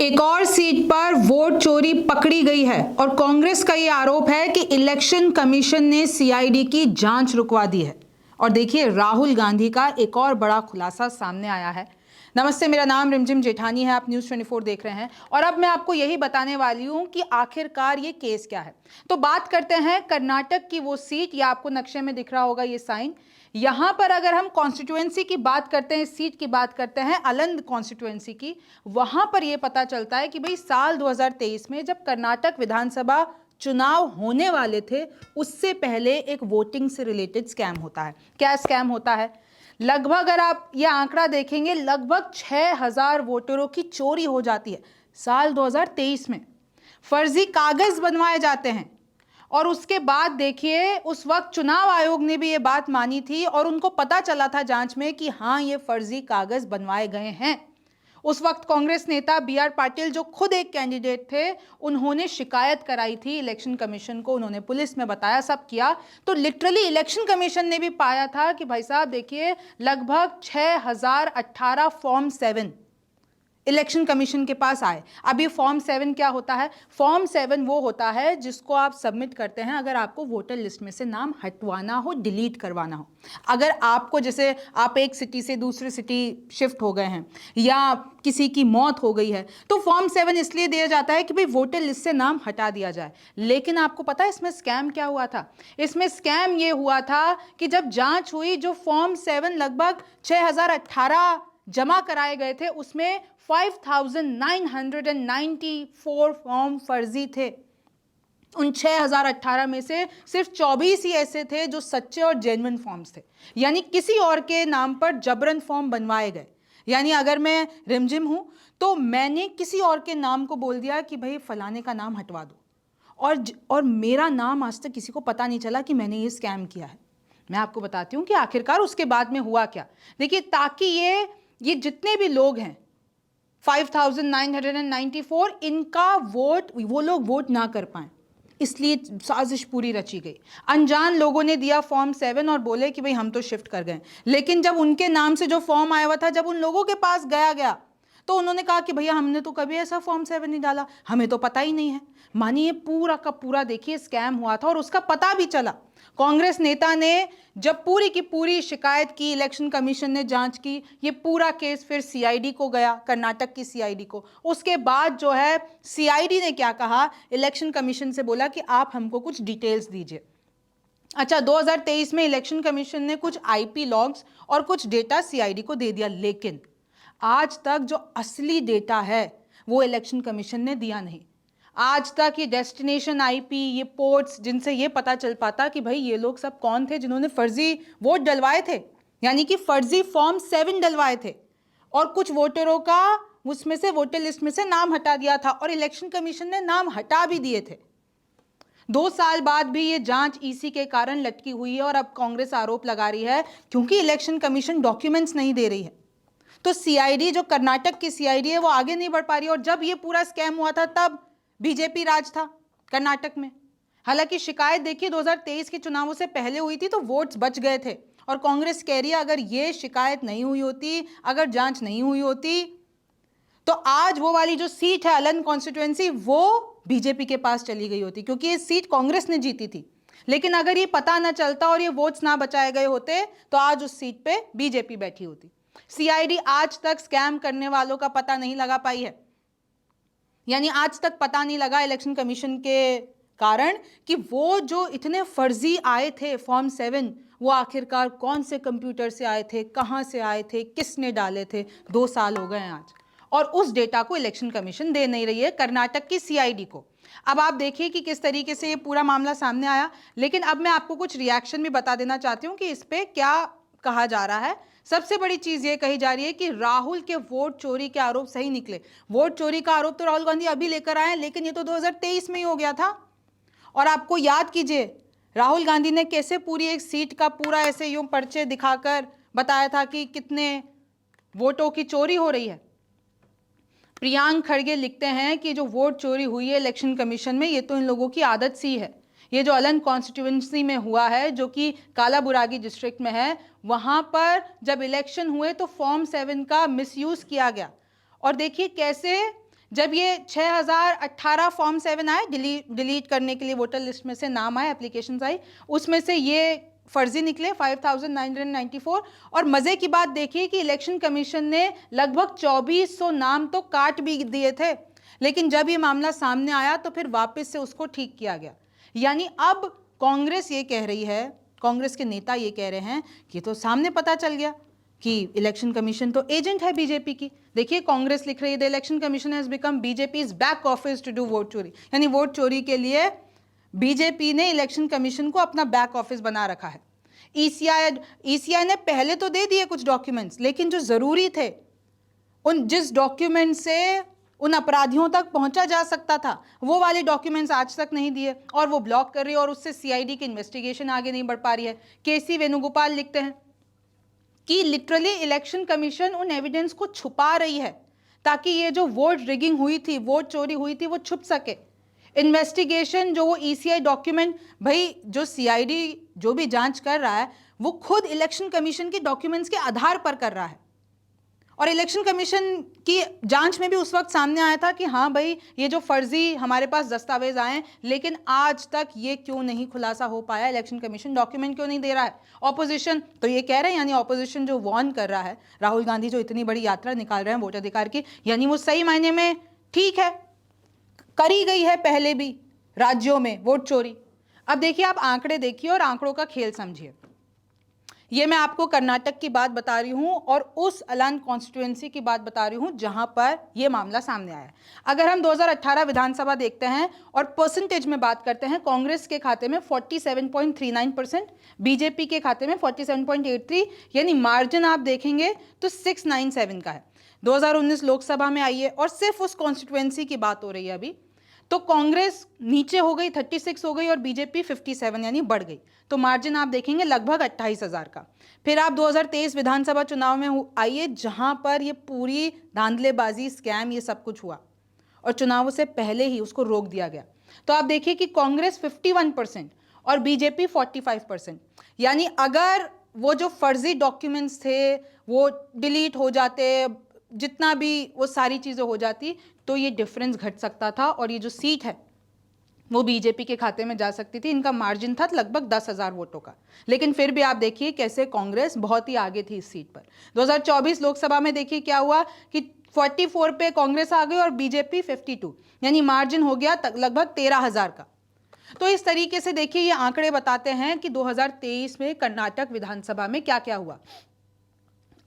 एक और सीट पर वोट चोरी पकड़ी गई है और कांग्रेस का ये आरोप है कि इलेक्शन कमीशन ने सीआईडी की जांच रुकवा दी है। और देखिए, राहुल गांधी का एक और बड़ा खुलासा सामने आया है। नमस्ते, मेरा नाम रिमझिम जेठानी है, आप न्यूज़ 24 देख रहे हैं और अब मैं आपको यही बताने वाली हूं कि आखिरकार ये केस क्या है। तो बात करते हैं कर्नाटक की वो सीट, या आपको नक्शे में दिख रहा होगा ये साइन। यहां पर अगर हम कॉन्स्टिट्यूएंसी की बात करते हैं, इस सीट की बात करते हैं अलंद कॉन्स्टिट्यूएंसी की, वहां पर यह पता चलता है कि भाई साल 2023 में जब कर्नाटक विधानसभा चुनाव होने वाले थे, उससे पहले एक वोटिंग से रिलेटेड स्कैम होता है। क्या स्कैम होता है? लगभग अगर आप ये आंकड़ा देखेंगे, लगभग 6000 वोटरों की चोरी हो जाती है साल 2023 में। फर्जी कागज बनवाए जाते हैं और उसके बाद देखिए, उस वक्त चुनाव आयोग ने भी ये बात मानी थी और उनको पता चला था जांच में कि हाँ, ये फर्जी कागज बनवाए गए हैं। उस वक्त कांग्रेस नेता बी.आर. पाटिल, जो खुद एक कैंडिडेट थे, उन्होंने शिकायत कराई थी इलेक्शन कमीशन को। उन्होंने पुलिस में बताया, सब किया, तो लिटरली इलेक्शन कमीशन ने भी पाया था कि भाई साहब देखिए, लगभग 6018 फॉर्म 7 इलेक्शन कमीशन के पास आए। अब ये फॉर्म 7 क्या होता है? फॉर्म 7 वो होता है जिसको आप सबमिट करते हैं अगर आपको वोटर लिस्ट में से नाम हटवाना हो, डिलीट करवाना हो। अगर आपको, जैसे आप एक सिटी से दूसरी सिटी शिफ्ट हो गए हैं या किसी की मौत हो गई है, तो फॉर्म 7 इसलिए दिया जाता है कि भाई वोटर लिस्ट से नाम हटा दिया जाए। लेकिन आपको पता है इसमें स्कैम क्या हुआ था? इसमें स्कैम ये हुआ था कि जब जांच हुई, जो फॉर्म 7 लगभग 6018 जमा कराए गए थे, उसमें 5994 फॉर्म फर्जी थे। उन 6018 में से सिर्फ 24 ही ऐसे थे जो सच्चे और जेन्युइन फॉर्म्स थे, यानी किसी और के नाम पर जबरन फॉर्म बनवाए गए। यानी अगर मैं रिमझिम हूं तो मैंने किसी और के नाम को बोल दिया कि भाई फलाने का नाम हटवा दो, और मेरा नाम आज तक किसी को पता नहीं चला कि मैंने ये स्कैम किया है। मैं आपको बताती हूं कि आखिरकार उसके बाद में हुआ क्या। देखिए, ताकि ये जितने भी लोग हैं 5994, इनका वोट, वो लोग वोट ना कर पाए, इसलिए साजिश पूरी रची गई। अनजान लोगों ने दिया फॉर्म 7 और बोले कि भाई हम तो शिफ्ट कर गए। लेकिन जब उनके नाम से जो फॉर्म आया हुआ था, जब उन लोगों के पास गया तो उन्होंने कहा कि भैया हमने तो कभी ऐसा फॉर्म 7 नहीं डाला, हमें तो पता ही नहीं है। मानिए, पूरा का पूरा देखिए स्कैम हुआ था और उसका पता भी चला। कांग्रेस नेता ने जब पूरी की पूरी शिकायत की, इलेक्शन कमीशन ने जांच की, ये पूरा केस फिर सीआईडी को गया, कर्नाटक की सीआईडी को। उसके बाद जो है, सीआईडी ने क्या कहा, इलेक्शन कमीशन से बोला कि आप हमको कुछ डिटेल्स दीजिए। अच्छा, 2023 में इलेक्शन कमीशन ने कुछ आईपी लॉग्स और कुछ डेटा सीआईडी को दे दिया, लेकिन आज तक जो असली डेटा है वो इलेक्शन कमीशन ने दिया नहीं। आज तक ये डेस्टिनेशन आईपी, ये पोर्ट्स, जिनसे ये पता चल पाता कि भाई ये लोग सब कौन थे जिन्होंने फर्जी वोट डलवाए थे, यानी कि फर्जी फॉर्म 7 डलवाए थे, और कुछ वोटरों का उसमें से, वोटर लिस्ट में से नाम हटा दिया था, और इलेक्शन कमीशन ने नाम हटा भी दिए थे। 2 साल बाद भी ये जांच ईसी के कारण लटकी हुई है और अब कांग्रेस आरोप लगा रही है क्योंकि इलेक्शन कमीशन डॉक्यूमेंट्स नहीं दे रही है, तो सीआईडी, जो कर्नाटक की सीआईडी है, वो आगे नहीं बढ़ पा रही है। और जब ये पूरा स्कैम हुआ था तब बीजेपी राज था कर्नाटक में। हालांकि शिकायत देखिए 2023 के चुनावों से पहले हुई थी, तो वोट्स बच गए थे, और कांग्रेस कह रही है अगर ये शिकायत नहीं हुई होती, अगर जांच नहीं हुई होती, तो आज वो वाली जो सीट है अलंद कॉन्स्टिट्यूएंसी, वो बीजेपी के पास चली गई होती, क्योंकि ये सीट कांग्रेस ने जीती थी। लेकिन अगर ये पता ना चलता और ये वोट्स ना बचाए गए होते, तो आज उस सीट पे बीजेपी बैठी होती। सीआईडी आज तक स्कैम करने वालों का पता नहीं लगा पाई है, यानी आज तक पता नहीं लगा इलेक्शन कमीशन के कारण कि वो जो इतने फर्जी आए थे फॉर्म 7, वो आखिरकार कौन से कंप्यूटर से आए थे, कहां से आए थे, किसने डाले थे। 2 साल हो गए हैं आज, और उस डेटा को इलेक्शन कमीशन दे नहीं रही है कर्नाटक की सीआईडी को। अब आप देखिए कि किस तरीके से ये पूरा मामला सामने आया। लेकिन अब मैं आपको कुछ रिएक्शन भी बता देना चाहती हूँ कि इस पे क्या कहा जा रहा है। सबसे बड़ी चीज ये कही जा रही है कि राहुल के वोट चोरी के आरोप सही निकले। वोट चोरी का आरोप तो राहुल गांधी अभी लेकर आए हैं, लेकिन ये तो 2023 में ही हो गया था। और आपको याद कीजिए, राहुल गांधी ने कैसे पूरी एक सीट का पूरा ऐसे यूं पर्चे दिखाकर बताया था कि कितने वोटों की चोरी हो रही है। प्रियांक खड़गे लिखते हैं कि जो वोट चोरी हुई है इलेक्शन कमीशन में, ये तो इन लोगों की आदत सी है। ये जो अलंद कॉन्स्टिट्यूएंसी में हुआ है, जो कि कालाबुरागी डिस्ट्रिक्ट में है, वहां पर जब इलेक्शन हुए तो फॉर्म 7 का मिसयूज किया गया। और देखिए कैसे जब ये 6018 फॉर्म 7 आए, डिलीट करने के लिए वोटर लिस्ट में से नाम आए, एप्लीकेशंस आई, उसमें से ये फर्जी निकले 5994। और मजे की बात देखिए कि इलेक्शन कमीशन ने लगभग 2400 नाम तो काट भी दिए थे, लेकिन जब ये मामला सामने आया तो फिर वापस से उसको ठीक किया गया। यानी अब कांग्रेस ये कह रही है, कांग्रेस के नेता ये कह रहे हैं कि तो सामने पता चल गया कि इलेक्शन कमीशन तो एजेंट है बीजेपी की। देखिए कांग्रेस लिख रही है the Election Commission has become BJP's back office to do vote चोरी, यानी वोट चोरी के लिए बीजेपी ने इलेक्शन कमीशन को अपना बैक ऑफिस बना रखा है। ईसीआई ने पहले तो दे दिए कुछ डॉक्यूमेंट्स, लेकिन जो जरूरी थे, उन जिस डॉक्यूमेंट से उन अपराधियों तक पहुंचा जा सकता था, वो वाले डॉक्यूमेंट्स आज तक नहीं दिए और वो ब्लॉक कर रही है, और उससे सीआईडी की इन्वेस्टिगेशन आगे नहीं बढ़ पा रही है। केसी वेणुगोपाल लिखते हैं कि लिटरली इलेक्शन कमीशन उन एविडेंस को छुपा रही है ताकि ये जो वोट रिगिंग हुई थी, वोट चोरी हुई थी, वो छुप सके। इन्वेस्टिगेशन जो वो ईसीआई डॉक्यूमेंट, भाई जो सीआईडी जो भी जांच कर रहा है वो खुद इलेक्शन कमीशन के डॉक्यूमेंट्स के आधार पर कर रहा है। और इलेक्शन कमीशन की जांच में भी उस वक्त सामने आया था कि हाँ भाई ये जो फर्जी हमारे पास दस्तावेज आए, लेकिन आज तक ये क्यों नहीं खुलासा हो पाया, इलेक्शन कमीशन डॉक्यूमेंट क्यों नहीं दे रहा है। ऑपोजिशन तो ये कह रहे हैं, यानी ऑपोजिशन जो वॉर्न कर रहा है, राहुल गांधी जो इतनी बड़ी यात्रा निकाल रहे हैं वोटाधिकार की, यानी वो सही मायने में ठीक है, करी गई है पहले भी राज्यों में वोट चोरी। अब देखिए आप आंकड़े देखिए और आंकड़ों का खेल समझिए। ये मैं आपको कर्नाटक की बात बता रही हूं और उस अलान कॉन्स्टिट्यूएंसी की बात बता रही हूं जहां पर यह मामला सामने आया है। अगर हम 2018 विधानसभा देखते हैं और परसेंटेज में बात करते हैं, कांग्रेस के खाते में 47.39%, बीजेपी के खाते में 47.83, यानी मार्जिन आप देखेंगे तो 697 का है। 2019 लोकसभा में आई है और सिर्फ उस कॉन्स्टिट्यूएंसी की बात हो रही है अभी, तो कांग्रेस नीचे हो गई, 36 हो गई, और बीजेपी 57 यानी बढ़ गई। तो मार्जिन आप देखेंगे लगभग 28,000 का। फिर आप 2023 विधानसभा चुनाव में आइए जहां पर ये पूरी धांधलेबाजी, स्कैम, ये सब कुछ हुआ और चुनावों से पहले ही उसको रोक दिया गया। तो आप देखिए कि कांग्रेस 51% और बीजेपी 45%, यानी अगर वो जो फर्जी डॉक्यूमेंट्स थे वो डिलीट हो जाते, जितना भी वो सारी चीजें हो जाती, तो ये डिफरेंस घट सकता था और ये जो सीट है वो बीजेपी के खाते में जा सकती थी। इनका मार्जिन था लगभग 10,000 वोटों का, लेकिन फिर भी आप देखिए कैसे कांग्रेस बहुत ही आगे थी इस सीट पर। 2024 लोकसभा में देखिए क्या हुआ कि 44 पे कांग्रेस आ गई और बीजेपी 52, यानी मार्जिन हो गया लगभग 13,000 का। तो इस तरीके से देखिए ये आंकड़े बताते हैं कि 2023 में कर्नाटक विधानसभा में क्या क्या हुआ।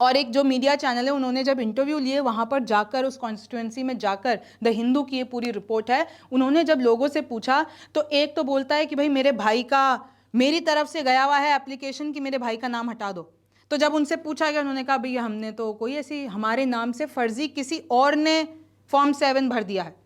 और एक जो मीडिया चैनल है उन्होंने जब इंटरव्यू लिए वहाँ पर जाकर, उस कॉन्स्टिट्यूएंसी में जाकर, द हिंदू की ये पूरी रिपोर्ट है, उन्होंने जब लोगों से पूछा तो एक तो बोलता है कि भाई मेरे भाई का, मेरी तरफ से गया हुआ है एप्लीकेशन कि मेरे भाई का नाम हटा दो। तो जब उनसे पूछा गया उन्होंने कहा भैया हमने तो कोई ऐसी, हमारे नाम से फर्जी किसी और ने फॉर्म 7 भर दिया है।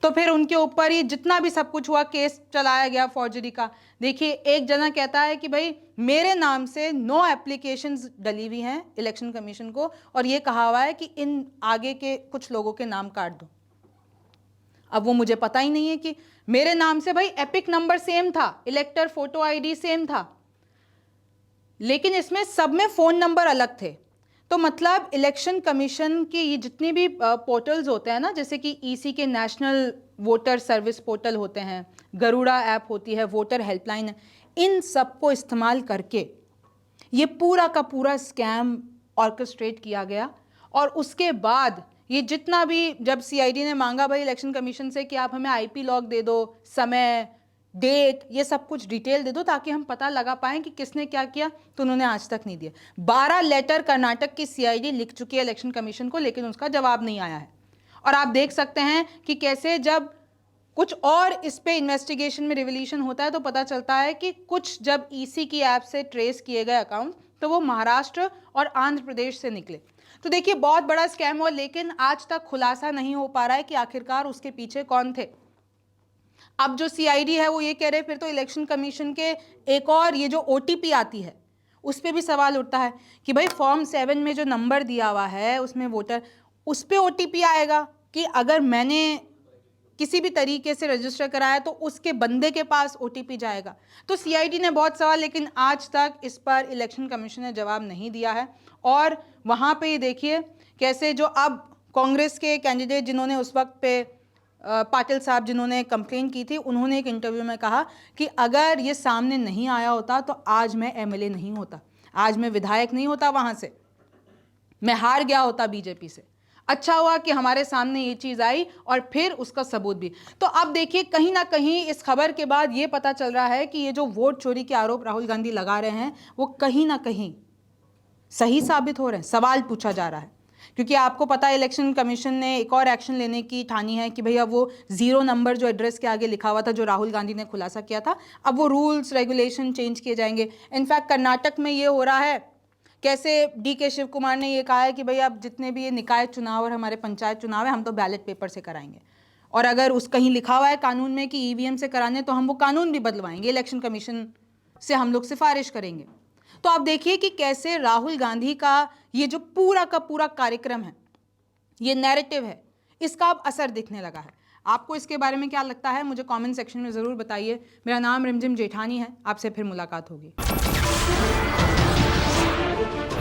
तो फिर उनके ऊपर ही जितना भी सब कुछ हुआ, केस चलाया गया फॉर्जरी का। देखिए एक जना कहता है कि भाई मेरे नाम से 9 एप्लीकेशंस डली हुई हैं इलेक्शन कमीशन को और ये कहा हुआ है कि इन आगे के कुछ लोगों के नाम काट दो। अब वो मुझे पता ही नहीं है कि मेरे नाम से भाई एपिक नंबर सेम था, इलेक्टर फोटो आईडी सेम था, लेकिन इसमें सब में फोन नंबर अलग थे। तो मतलब इलेक्शन कमीशन के ये जितने भी पोर्टल्स होते हैं ना, जैसे कि ईसी के नेशनल वोटर सर्विस पोर्टल होते हैं, गरुड़ा ऐप होती है, वोटर हेल्पलाइन है, इन सब को इस्तेमाल करके ये पूरा का पूरा स्कैम ऑर्केस्ट्रेट किया गया। और उसके बाद ये जितना भी, जब सीआईडी ने मांगा भाई इलेक्शन कमीशन से कि आप हमें आईपी लॉग दे दो, समय, डेट, ये सब कुछ डिटेल दे दो ताकि हम पता लगा पाएं कि किसने क्या किया, तो उन्होंने आज तक नहीं दिया। 12 लेटर कर्नाटक की सीआईडी लिख चुकी है इलेक्शन कमीशन को, लेकिन उसका जवाब नहीं आया है। और आप देख सकते हैं कि कैसे जब कुछ और इस पे इन्वेस्टिगेशन में रिवोल्यूशन होता है तो पता चलता है कि कुछ जब ईसी की ऐप से ट्रेस किए गए अकाउंट तो वो महाराष्ट्र और आंध्र प्रदेश से निकले। तो देखिए बहुत बड़ा स्कैम हुआ, लेकिन आज तक खुलासा नहीं हो पा रहा है कि आखिरकार उसके पीछे कौन थे। अब जो सीआईडी है वो ये कह रहे, फिर तो इलेक्शन कमीशन के एक और ये जो ओटीपी आती है उस पर भी सवाल उठता है कि भाई फॉर्म 7 में जो नंबर दिया हुआ है उसमें वोटर, उस पर ओटीपी आएगा कि अगर मैंने किसी भी तरीके से रजिस्टर कराया तो उसके बंदे के पास ओटीपी जाएगा। तो सीआईडी ने बहुत सवाल, लेकिन आज तक इस पर इलेक्शन कमीशन ने जवाब नहीं दिया है। और वहाँ पे ये देखिए कैसे जो अब कांग्रेस के कैंडिडेट जिन्होंने उस वक्त पे पाटिल साहब जिन्होंने कंप्लेन की थी, उन्होंने एक इंटरव्यू में कहा कि अगर ये सामने नहीं आया होता तो आज मैं एमएलए नहीं होता, आज मैं विधायक नहीं होता, वहां से मैं हार गया होता बीजेपी से। अच्छा हुआ कि हमारे सामने ये चीज़ आई और फिर उसका सबूत भी। तो अब देखिए कहीं ना कहीं इस खबर के बाद ये पता चल रहा है कि ये जो वोट चोरी के आरोप राहुल गांधी लगा रहे हैं वो कहीं ना कहीं सही साबित हो रहे हैं। सवाल पूछा जा रहा है क्योंकि आपको पता है इलेक्शन कमीशन ने एक और एक्शन लेने की ठानी है कि भैया वो 0 नंबर जो एड्रेस के आगे लिखा हुआ था, जो राहुल गांधी ने खुलासा किया था, अब वो रूल्स रेगुलेशन चेंज किए जाएंगे। इनफैक्ट कर्नाटक में ये हो रहा है, कैसे डीके शिव कुमार ने ये कहा है कि भाई अब जितने भी ये निकाय चुनाव और हमारे पंचायत चुनाव है हम तो बैलेट पेपर से कराएंगे, और अगर उस कहीं लिखा हुआ है कानून में कि ईवीएम से कराने तो हम वो कानून भी बदलवाएंगे, इलेक्शन कमीशन से हम लोग सिफारिश करेंगे। तो आप देखिए कि कैसे राहुल गांधी का ये जो पूरा का पूरा कार्यक्रम है, ये नैरेटिव है, इसका अब असर दिखने लगा है। आपको इसके बारे में क्या लगता है मुझे कमेंट सेक्शन में ज़रूर बताइए। मेरा नाम रिमझिम जेठानी है, आपसे फिर मुलाकात होगी।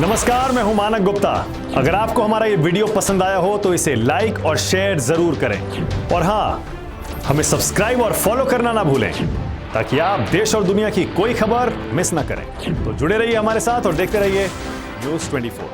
नमस्कार, मैं हूं मानक गुप्ता। अगर आपको हमारा ये वीडियो पसंद आया हो तो इसे लाइक और शेयर जरूर करें, और हाँ, हमें सब्सक्राइब और फॉलो करना ना भूलें ताकि आप देश और दुनिया की कोई खबर मिस ना करें। तो जुड़े रहिए हमारे साथ और देखते रहिए न्यूज़ 24।